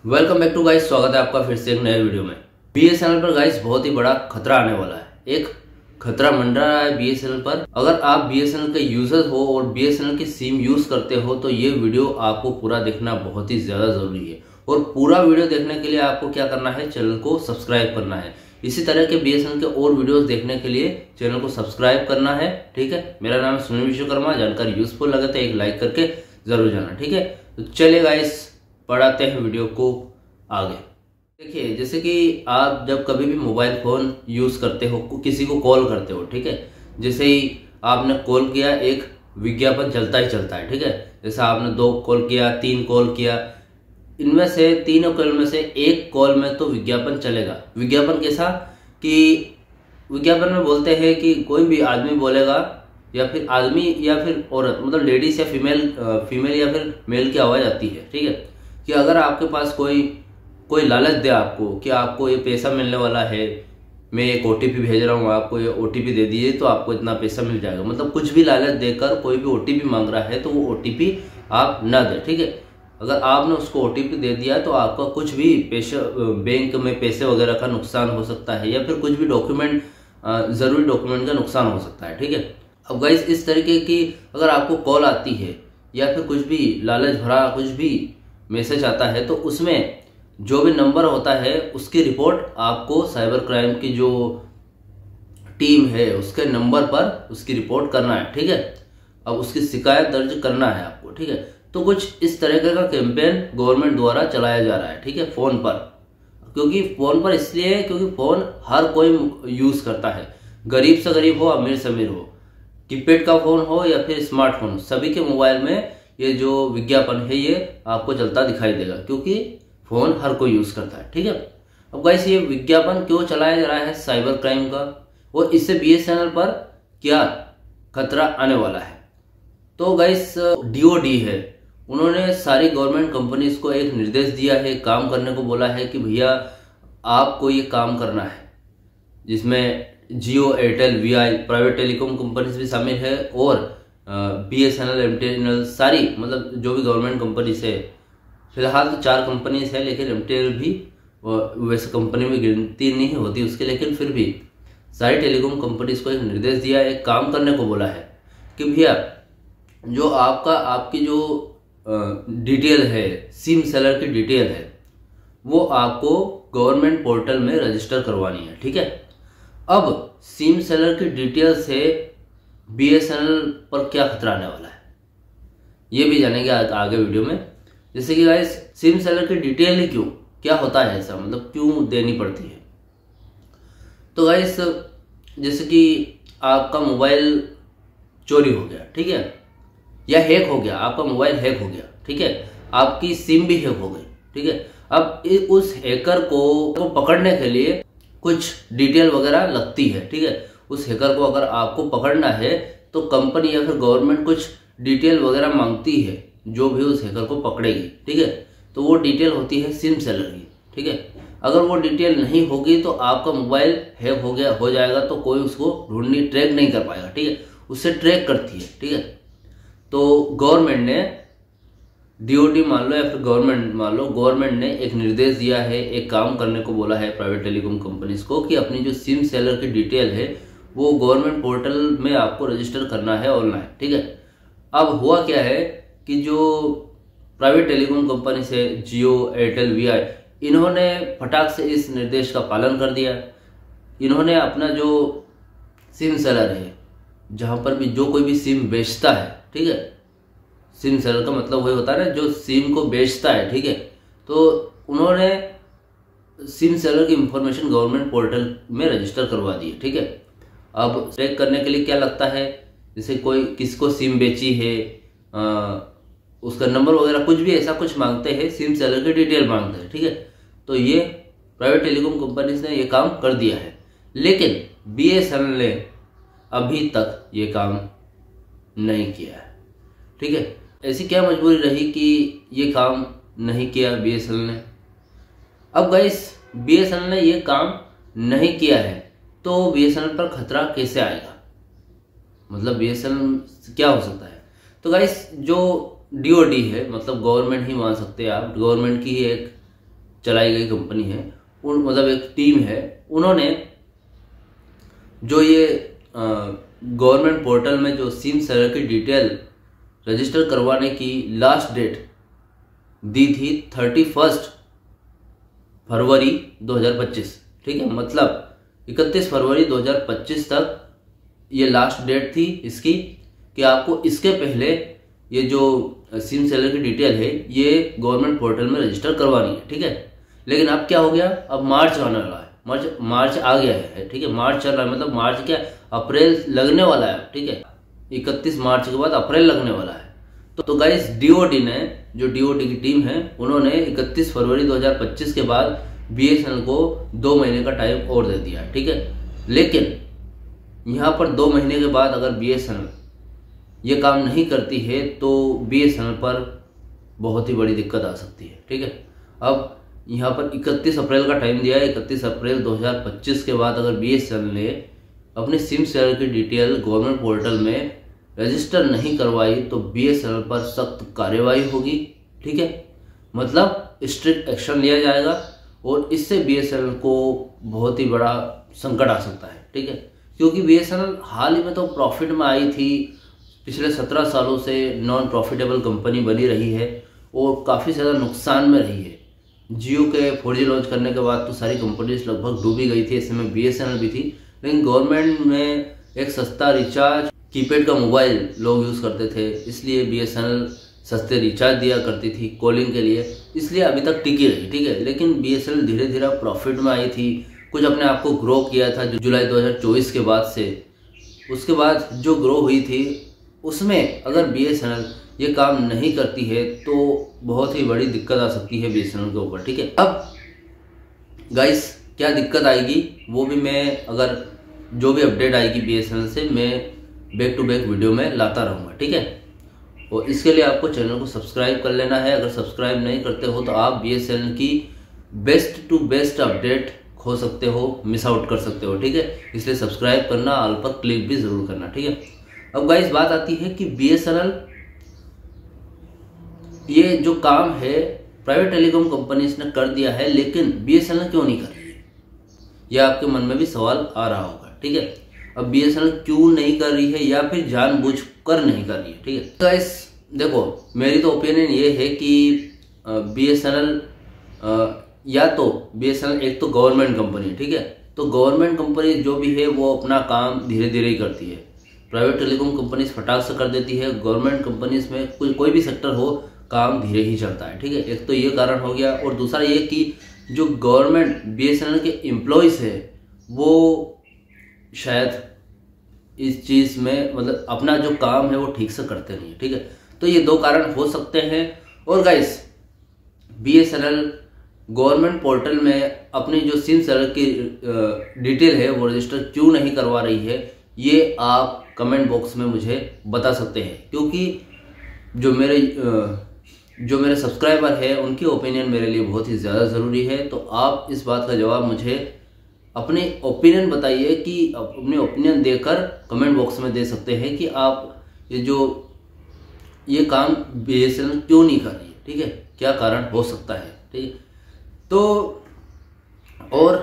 Welcome back to guys. स्वागत है आपका फिर से एक नए वीडियो में। बीएसएनएल पर गाइस बहुत ही बड़ा खतरा आने वाला है। एक खतरा मंडरा रहा है बीएसएनएल पर। अगर आप बीएसएनएल के यूजर हो और बीएसएनएल की सिम यूज करते हो तो ये वीडियो आपको पूरा देखना बहुत ही ज्यादा जरूरी है। और पूरा वीडियो देखने के लिए आपको क्या करना है, चैनल को सब्सक्राइब करना है। इसी तरह के बीएसएनएल के और वीडियोस देखने के लिए चैनल को सब्सक्राइब करना है। ठीक है, मेरा नाम है सुनील विश्वकर्मा। जानकारी यूजफुल लगे तो एक लाइक करके जरूर जाना। ठीक है, तो चलिए गाइस बढ़ाते हैं वीडियो को आगे। देखिए, जैसे कि आप जब कभी भी मोबाइल फोन यूज करते हो, किसी को कॉल करते हो, ठीक है, जैसे ही आपने कॉल किया एक विज्ञापन चलता ही चलता है। ठीक है, जैसे आपने 2 कॉल किया, 3 कॉल किया, इनमें से तीनों कॉल में से एक कॉल में तो विज्ञापन चलेगा। विज्ञापन कैसा कि विज्ञापन में बोलते हैं कि कोई भी आदमी बोलेगा या फिर आदमी या फिर औरत, मतलब लेडीज या फीमेल या फिर मेल की आवाज आती है। ठीक है, कि अगर आपके पास कोई लालच दे आपको कि आपको ये पैसा मिलने वाला है, मैं एक ओटीपी भेज रहा हूँ, आपको ये ओटीपी दे दीजिए तो आपको इतना पैसा मिल जाएगा। मतलब कुछ भी लालच देकर कोई भी ओटीपी मांग रहा है तो वो ओटीपी आप ना दें। ठीक है, अगर आपने उसको ओटीपी दे दिया तो आपका कुछ भी पैसा, बैंक में पैसे वगैरह का नुकसान हो सकता है या फिर कुछ भी डॉक्यूमेंट, जरूरी डॉक्यूमेंट का नुकसान हो सकता है। ठीक है, अब गाइस इस तरीके की अगर आपको कॉल आती है या फिर कुछ भी लालच भरा कुछ भी मैसेज आता है तो उसमें जो भी नंबर होता है उसकी रिपोर्ट आपको साइबर क्राइम की जो टीम है उसके नंबर पर उसकी रिपोर्ट करना है। ठीक है, अब उसकी शिकायत दर्ज करना है आपको। ठीक है, तो कुछ इस तरह का कैंपेन गवर्नमेंट द्वारा चलाया जा रहा है। ठीक है, फोन पर, क्योंकि फोन पर इसलिए है क्योंकि फोन हर कोई यूज करता है, गरीब से गरीब हो, अमीर से अमीर हो, कीपैड का फोन हो या फिर स्मार्टफोन हो, सभी के मोबाइल में ये जो विज्ञापन है ये आपको चलता दिखाई देगा क्योंकि फोन हर कोई यूज करता है। ठीक है, अब गाइस ये विज्ञापन क्यों चलाया जा रहा है साइबर क्राइम का, और इससे बीएसएनएल पर क्या खतरा आने वाला है। तो गाइस डीओडी है, उन्होंने सारी गवर्नमेंट कंपनीज को एक निर्देश दिया है, काम करने को बोला है कि भैया आपको ये काम करना है, जिसमें Jio, Airtel, VI, private telecom companies भी शामिल है और बीएसएनएल, एमटीएनएल, सारी मतलब जो भी गवर्नमेंट कंपनीज है। फिलहाल तो 4 कंपनीज है, लेकिन एमटीएनएल भी वैसे कंपनी में गिनती नहीं होती उसके, लेकिन फिर भी सारी टेलीकॉम कंपनीज को एक निर्देश दिया है, एक काम करने को बोला है कि भैया जो आपकी जो डिटेल है, सिम सेलर की डिटेल है, वो आपको गवर्नमेंट पोर्टल में रजिस्टर करवानी है। ठीक है, अब सिम सेलर की डिटेल से बीएसएनएल पर क्या खतरा आने वाला है ये भी जानेंगे आगे वीडियो में। जैसे कि गाइस सिम सेलर की डिटेल ही क्यों, क्या होता है ऐसा, मतलब क्यों देनी पड़ती है। तो गाइस जैसे कि आपका मोबाइल चोरी हो गया, ठीक है, या हैक हो गया, आपका मोबाइल हैक हो गया, ठीक है, आपकी सिम भी हैक हो गई। ठीक है, अब उस हैकर को पकड़ने के लिए कुछ डिटेल वगैरह लगती है। ठीक है, उस हैकर को अगर आपको पकड़ना है तो कंपनी या फिर गवर्नमेंट कुछ डिटेल वगैरह मांगती है जो भी उस हैकर को पकड़ेगी। ठीक है, तो वो डिटेल होती है सिम सेलर की। ठीक है, अगर वो डिटेल नहीं होगी तो आपका मोबाइल हैक हो जाएगा तो कोई उसको ढूंढनी ट्रैक नहीं कर पाएगा। ठीक है, उससे ट्रैक करती है। ठीक है, तो गवर्नमेंट ने, डीओडी मान लो या फिर गवर्नमेंट मान लो, गवर्नमेंट ने एक निर्देश दिया है, एक काम करने को बोला है प्राइवेट टेलीकॉम कंपनीज को कि अपनी जो सिम सेलर की डिटेल है वो गवर्नमेंट पोर्टल में आपको रजिस्टर करना है ऑनलाइन। ठीक है, अब हुआ क्या है कि जो प्राइवेट टेलीकॉम कंपनी से जियो, एयरटेल, वीआई, इन्होंने फटाक से इस निर्देश का पालन कर दिया। इन्होंने अपना जो सिम सेलर है, जहां पर भी जो कोई भी सिम बेचता है, ठीक है, सिम सेलर का मतलब वही होता है ना जो सिम को बेचता है। ठीक है, तो उन्होंने सिम सेलर की इंफॉर्मेशन गवर्नमेंट पोर्टल में रजिस्टर करवा दी है। ठीक है, अब ट्रैक करने के लिए क्या लगता है, जैसे कोई किसको सिम बेची है, उसका नंबर वगैरह कुछ भी ऐसा कुछ मांगते हैं, सिम सेलर की डिटेल मांगते हैं। ठीक है, तो ये प्राइवेट टेलीकॉम कंपनीज ने ये काम कर दिया है, लेकिन बीएसएनएल ने अभी तक ये काम नहीं किया है। ठीक है, ऐसी क्या मजबूरी रही कि ये काम नहीं किया बीएसएनएल ने। अब गाइस बीएसएनएल ने ये काम नहीं किया है तो बीएसएनएल पर खतरा कैसे आएगा, मतलब बीएसएनएल क्या हो सकता है। तो गाइस जो डीओडी है, मतलब गवर्नमेंट ही मान सकते हैं आप, गवर्नमेंट की एक चलाई गई कंपनी है, मतलब एक टीम है, उन्होंने जो ये गवर्नमेंट पोर्टल में जो सिम सेलर की डिटेल रजिस्टर करवाने की लास्ट डेट दी थी 31 फरवरी 2025, ठीक है। मतलब 31 फरवरी 2025 तक ये लास्ट डेट थी इसकी कि आपको इसके पहले ये जो सिम सेलर की डिटेल है ये गवर्नमेंट पोर्टल में रजिस्टर करवानी है, ठीक है। लेकिन अब क्या हो गया, अब मार्च आने वाला है, मार्च आ गया है, ठीक है। मार्च चल रहा है, मतलब मार्च क्या, अप्रैल लगने वाला है, ठीक है। 31 मार्च के बाद अप्रैल लगने वाला है। तो गाइस डीओडी ने, जो डीओडी की टीम है, उन्होंने 31 फरवरी 2025 के बाद बीएसएनएल को 2 महीने का टाइम और दे दिया है, ठीक है। लेकिन यहाँ पर 2 महीने के बाद अगर बीएसएनएल ये काम नहीं करती है तो बीएसएनएल पर बहुत ही बड़ी दिक्कत आ सकती है, ठीक है। अब यहाँ पर 31 अप्रैल का टाइम दिया है, 31 अप्रैल 2025 के बाद अगर बीएसएनएल ने अपनी सिम शेयर की डिटेल गवर्नमेंट पोर्टल में रजिस्टर नहीं करवाई तो बीएसएनएल पर सख्त कार्रवाई होगी, ठीक है। मतलब स्ट्रिक्ट एक्शन लिया जाएगा और इससे बीएसएनएल को बहुत ही बड़ा संकट आ सकता है, ठीक है। क्योंकि बीएसएनएल हाल ही में तो प्रॉफिट में आई थी, पिछले 17 सालों से नॉन प्रॉफिटेबल कंपनी बनी रही है और काफ़ी ज़्यादा नुकसान में रही है। जियो के 4G लॉन्च करने के बाद तो सारी कंपनीज लगभग डूबी गई थी, इसमें बीएसएनएल भी थी। लेकिन गवर्नमेंट में एक सस्ता रिचार्ज कीपैड का मोबाइल लोग यूज़ करते थे, इसलिए बीएसएनएल सस्ते रिचार्ज दिया करती थी कॉलिंग के लिए, इसलिए अभी तक टिकी रही, ठीक है। लेकिन बीएसएनएल धीरे धीरे प्रॉफिट में आई थी, कुछ अपने आप को ग्रो किया था जुलाई 2024 के बाद से। उसके बाद जो ग्रो हुई थी उसमें अगर बीएसएनएल ये काम नहीं करती है तो बहुत ही बड़ी दिक्कत आ सकती है बीएसएनएल के ऊपर, ठीक है। अब गाइस क्या दिक्कत आएगी वो भी मैं, अगर जो भी अपडेट आएगी बीएसएनएल से, मैं बैक टू बैक वीडियो में लाता रहूँगा, ठीक है। और इसके लिए आपको चैनल को सब्सक्राइब कर लेना है। अगर सब्सक्राइब नहीं करते हो तो आप बीएसएनएल की बेस्ट टू बेस्ट अपडेट खो सकते हो, मिस आउट कर सकते हो, ठीक है। इसलिए सब्सक्राइब करना, ऑल पर क्लिक भी जरूर करना, ठीक है। अब गाइस बात आती है कि बीएसएनएल ये जो काम है प्राइवेट टेलीकॉम कंपनीज ने कर दिया है, लेकिन बीएसएनएल क्यों नहीं कर रही है, यह आपके मन में भी सवाल आ रहा होगा, ठीक है। अब बीएसएनएल क्यों नहीं कर रही है या फिर जानबूझकर नहीं कर रही है, ठीक है। गाइस देखो, मेरी तो ओपिनियन ये है कि बीएसएनएल या तो बीएसएनएल एक तो गवर्नमेंट कंपनी है, ठीक है। तो गवर्नमेंट कंपनी जो भी है वो अपना काम धीरे धीरे ही करती है, प्राइवेट टेलीकॉम कंपनीज फटाक से कर देती है। गवर्नमेंट कंपनीज में कोई भी सेक्टर हो, काम धीरे ही चलता है, ठीक है। एक तो ये कारण हो गया, और दूसरा ये कि जो गवर्नमेंट बीएसएनएल के एम्प्लॉयज़ है वो शायद इस चीज़ में, मतलब अपना जो काम है वो ठीक से करते नहीं है, ठीक है। तो ये 2 कारण हो सकते हैं। और गाइस बीएसएनएल गवर्नमेंट पोर्टल में अपनी जो सिम सेलर की डिटेल है वो रजिस्टर क्यों नहीं करवा रही है, ये आप कमेंट बॉक्स में मुझे बता सकते हैं। क्योंकि जो मेरे सब्सक्राइबर है उनकी ओपिनियन मेरे लिए बहुत ही ज़्यादा ज़रूरी है। तो आप इस बात का जवाब मुझे अपने ओपिनियन बताइए, कि अपने ओपिनियन देकर कमेंट बॉक्स में दे सकते हैं कि आप ये काम बीएसएनएल क्यों नहीं कर रही है, ठीक है, क्या कारण हो सकता है, ठीक है। तो और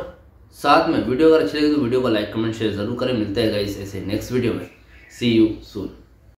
साथ में वीडियो अगर अच्छी लगी तो वीडियो को लाइक कमेंट शेयर जरूर करें। मिलते हैं गाइस ऐसे नेक्स्ट वीडियो में। सी यू सून।